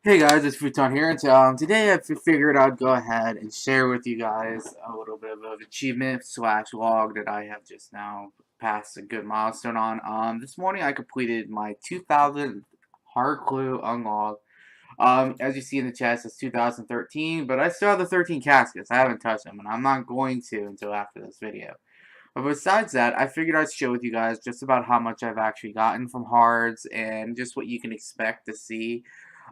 Hey guys, it's Futon here, and today I figured I'd go ahead and share with you guys a little bit of an achievement slash log that I have just now passed a good milestone on. This morning I completed my 2000th hard clue unlog. As you see in the chest, it's 2013, but I still have the 13 caskets. I haven't touched them, and I'm not going to until after this video. But besides that, I figured I'd share with you guys just about how much I've actually gotten from hards and just what you can expect to see.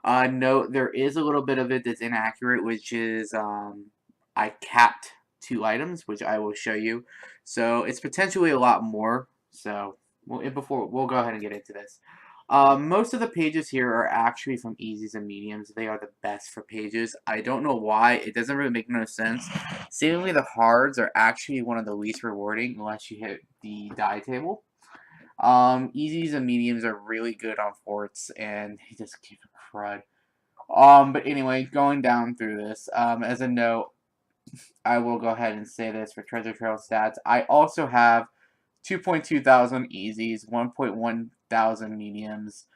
Note there is a little bit of it that's inaccurate, which is I capped 2 items, which I will show you. So it's potentially a lot more. So before we'll go ahead and get into this. Most of the pages here are actually from easies and mediums. They are the best for pages. I don't know why. It doesn't really make no sense. Seemingly the hards are actually one of the least rewarding unless you hit the die table. Easies and mediums are really good on forts, and they just give a crud. But anyway, going down through this, as a note, I will go ahead and say this for treasure trail stats. I also have 2.2 thousand easies, 1.1 thousand mediums,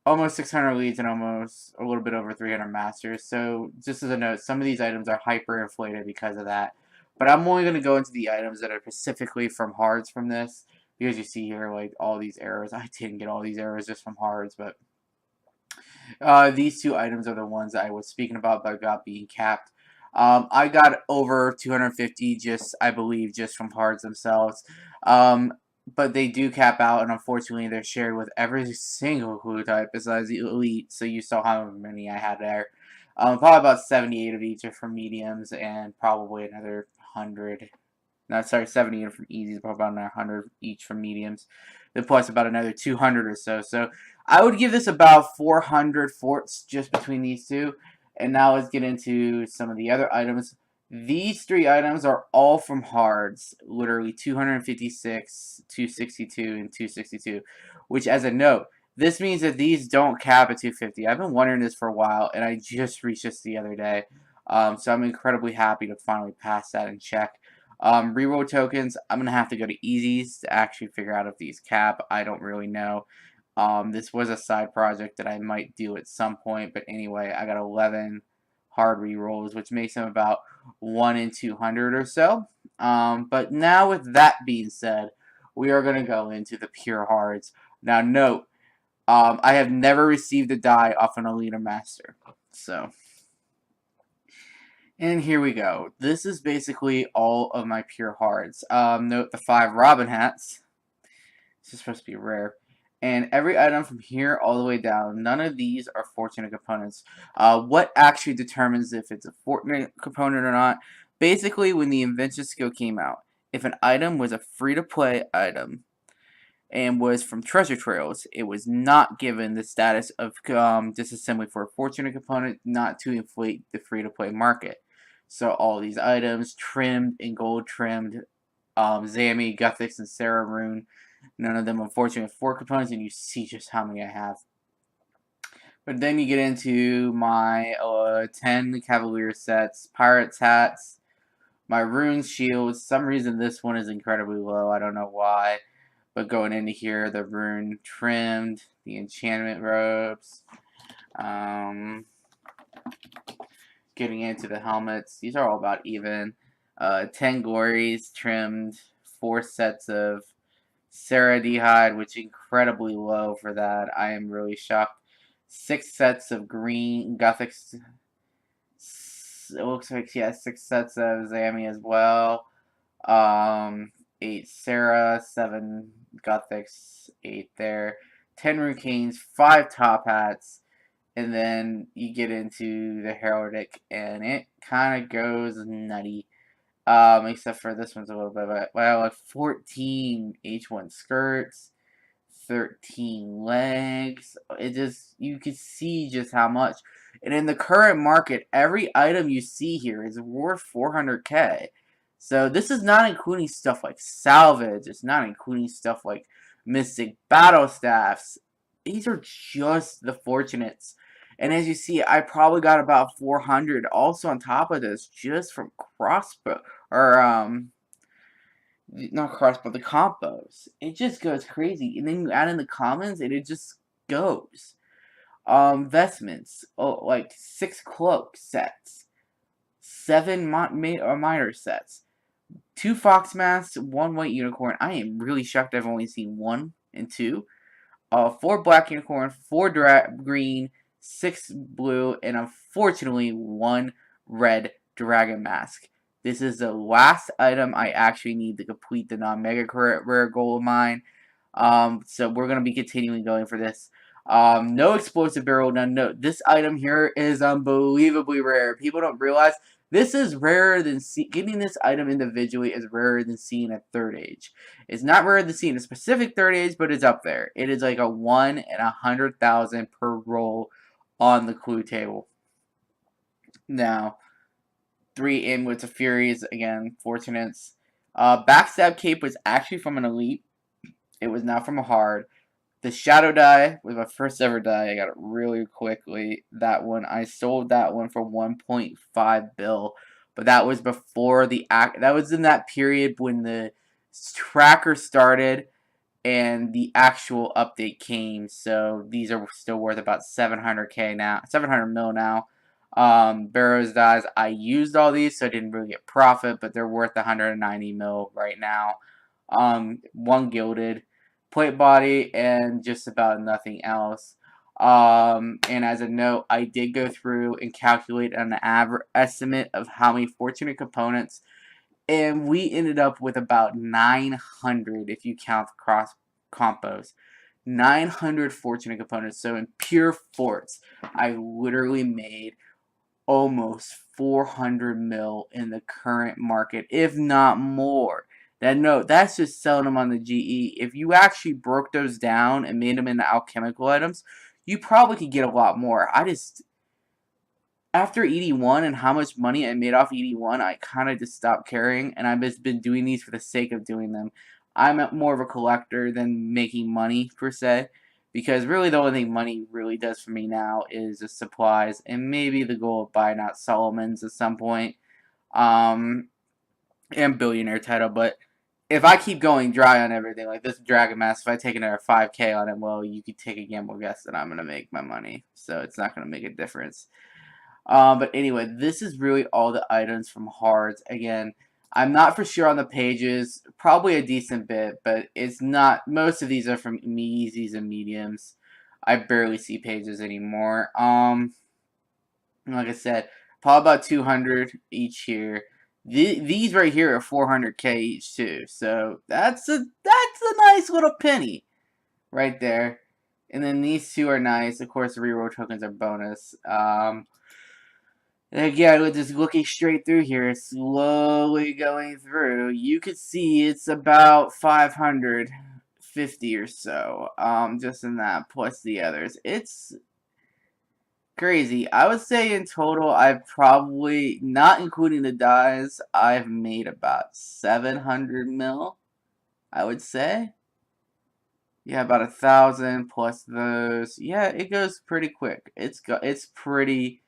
almost 600 leads, and almost a little bit over 300 masters. So just as a note, some of these items are hyper inflated because of that. But I'm only going to go into the items that are specifically from hards from this. Because you see here, like, all these arrows. I didn't get all these arrows just from hards, but these 2 items are the ones that I was speaking about being capped. I got over 250 just, I believe, just from hards themselves. But they do cap out, and unfortunately, they're shared with every single clue type besides the elite. So you saw how many I had there. Probably about 78 of each are from mediums, and probably another 100. No, sorry, 70 from easies, probably about 100 each from mediums. Then plus about another 200 or so. So I would give this about 400 forts just between these two. And now let's get into some of the other items. These 3 items are all from hards, literally 256, 262, and 262. Which, as a note, this means that these don't cap at 250. I've been wondering this for a while, and I just reached this the other day. So I'm incredibly happy to finally pass that and check. Reroll tokens, I'm going to have to go to easies to actually figure out if these cap. I don't really know. This was a side project that I might do at some point, but anyway, I got 11 hard rerolls, which makes them about 1 in 200 or so. But now with that being said, we are going to go into the pure hards. Now note, I have never received a die off an Elite Master. So, and here we go. This is basically all of my pure hards. Note the 5 Robin hats. This is supposed to be rare. And every item from here all the way down, none of these are fortunate components. What actually determines if it's a fortunate component or not? Basically, when the invention skill came out, if an item was a free-to-play item and was from treasure trails, it was not given the status of disassembly for a fortunate component, not to inflate the free-to-play market. So all these items, trimmed and gold trimmed, Zami, Guthix, and Sarah Rune, none of them unfortunately 4 components, and you see just how many I have. But then you get into my 10 Cavalier sets, Pirates hats, my Runes shields. Some reason this one is incredibly low, I don't know why. But going into here, the Rune trimmed, the enchantment robes, getting into the helmets. These are all about even. 10 glories trimmed, 4 sets of Ceradihide, which is incredibly low for that. I am really shocked. 6 sets of green Gothics. It looks like, yeah, 6 sets of Zami as well. 8 Sarah, 7 Gothics, 8 there. 10 Rune Canes, 5 Top Hats. And then you get into the Heraldic, and it kind of goes nutty. Except for this one's a little bit, well, like 14 H1 skirts, 13 legs. It just, you can see just how much. And in the current market, every item you see here is worth 400k. So this is not including stuff like salvage. It's not including stuff like mystic battle staffs. These are just the fortunates. And as you see, I probably got about 400 also on top of this just from crossbow, or not crossbow, the combos. It just goes crazy. And then you add in the commons and it just goes. Vestments, oh, like 6 cloak sets, 7 minor sets, 2 fox masks, 1 white unicorn. I am really shocked I've only seen 1 and 2. 4 black unicorn, 4 green, 6 blue, and unfortunately 1 red dragon mask. This is the last item I actually need to complete the non-mega rare goal of mine. So we're going to be continuing going for this. No explosive barrel, none. No, this item here is unbelievably rare. People don't realize this is rarer than getting this item individually is rarer than seeing a third age. It's not rare than seeing a specific third age, but it's up there. It is like a 1 in 100,000 per roll on the clue table. Now, 3 Amulets of Furies, again, Fortunates. Backstab Cape was actually from an elite. It was not from a hard. The Shadow die was my first ever die. I got it really quickly. That one, I sold that one for 1.5 bill. But that was before the that was in that period when the tracker started and the actual update came. So these are still worth about 700k now, 700 mil now. Barrows dies. I used all these, so I didn't really get profit, but they're worth 190 mil right now. 1 gilded, plate body, and just about nothing else. And as a note, I did go through and calculate an estimate of how many fortunate components, and we ended up with about 900 if you count the cross compos. 900 fortunate components. So in pure forts, I literally made almost 400 mil in the current market, if not more. No, that's just selling them on the GE. If you actually broke those down and made them into alchemical items, you probably could get a lot more. After ED1 and how much money I made off ED1, I kind of just stopped caring, and I've just been doing these for the sake of doing them. I'm more of a collector than making money, per se, because really the only thing money really does for me now is the supplies, and maybe the goal of buying out Solomon's at some point, and billionaire title, but if I keep going dry on everything, like this Dragon Mask, if I take another 5k on it, well, you could take a gamble guess that I'm going to make my money, so it's not going to make a difference. But anyway, this is really all the items from Hards. Again, I'm not for sure on the pages. Probably a decent bit, but it's not. Most of these are from easies and mediums. I barely see pages anymore. Like I said, probably about 200 each here. These right here are 400k each too. So that's a nice little penny right there. And then these two are nice. Of course, the reroll tokens are bonus. And again, with just looking straight through here, slowly going through, you could see it's about 550 or so, just in that, plus the others. It's crazy. I would say in total, I've probably, not including the dies, I've made about 700 mil, I would say. Yeah, about 1,000 plus those. Yeah, it goes pretty quick. It's pretty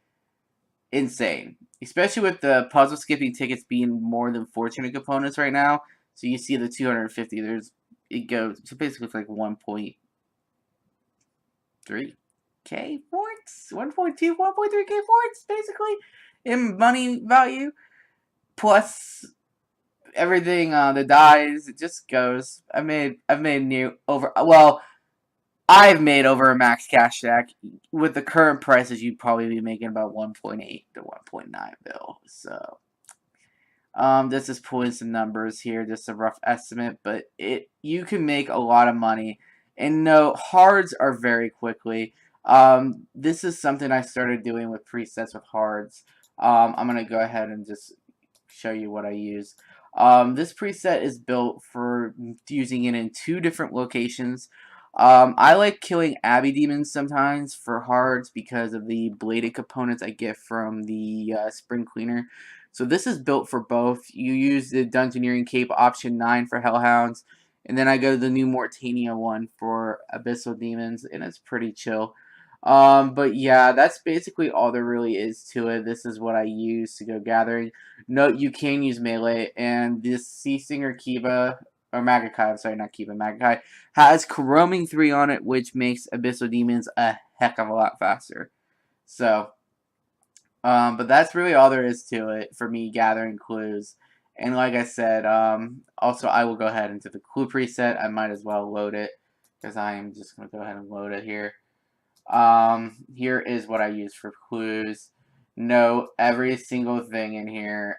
insane, especially with the puzzle skipping tickets being more than fortunate components right now. So you see the 250. It goes, so basically it's like 1.3k forts, 1.2, 1.3k forts basically in money value, plus everything. The dies, it just goes. I've made new over. Well, I've made over a max cash stack. With the current prices, you'd probably be making about 1.8 to 1.9 bill. So, this is pulling some numbers here, just a rough estimate, but you can make a lot of money. And no, hards are very quickly. This is something I started doing with presets with hards. I'm gonna go ahead and just show you what I use. This preset is built for using it in 2 different locations. I like killing Abbey Demons sometimes for hards because of the bladed components I get from the Spring Cleaner. So this is built for both. You use the Dungeoneering Cape option 9 for Hellhounds, and then I go to the new Mortania one for Abyssal Demons, and it's pretty chill. But yeah, that's basically all there really is to it. This is what I use to go gathering. Note, you can use melee, and this Sea Singer Kiva, or Magakai, I'm sorry, not Kiva, Magakai, has Corroming 3 on it, which makes Abyssal Demons a heck of a lot faster. So, but that's really all there is to it for me gathering clues. And like I said, also I will go ahead into the clue preset. I might as well load it because I am just going to go ahead and load it here. Here is what I use for clues. Note every single thing in here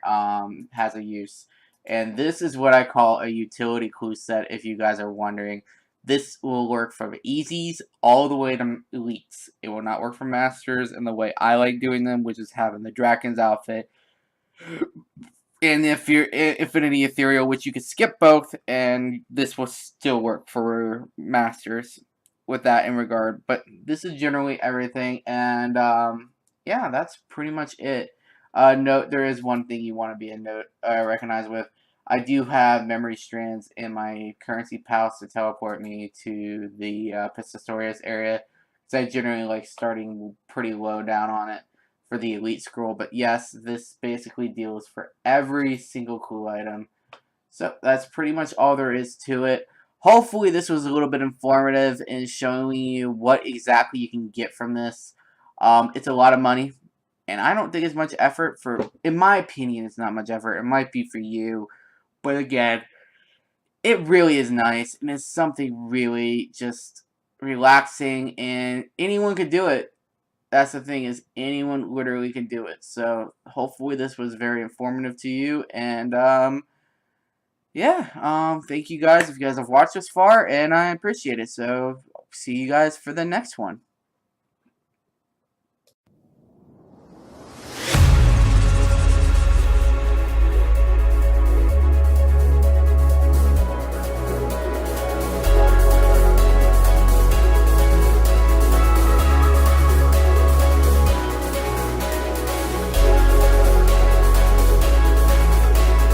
has a use. And this is what I call a utility clue set, if you guys are wondering. This will work from easies all the way to elites. It will not work for masters in the way I like doing them, which is having the Draken's outfit and the Infinity Ethereal, which you could skip both, and this will still work for masters with that in regard. But this is generally everything, and yeah, that's pretty much it. Note, there is one thing you want to be recognized with. I do have memory strands in my currency palace to teleport me to the Pistorius area, because I generally like starting pretty low down on it for the elite scroll. But yes, this basically deals for every single clue item. So that's pretty much all there is to it. Hopefully this was a little bit informative in showing you what exactly you can get from this. It's a lot of money, and I don't think it's much effort for, in my opinion, it's not much effort. It might be for you, but again, it really is nice, and it's something really just relaxing, and anyone could do it. That's the thing, is anyone literally can do it. So hopefully this was very informative to you, and yeah, thank you guys if you guys have watched this far, and I appreciate it. So see you guys for the next one.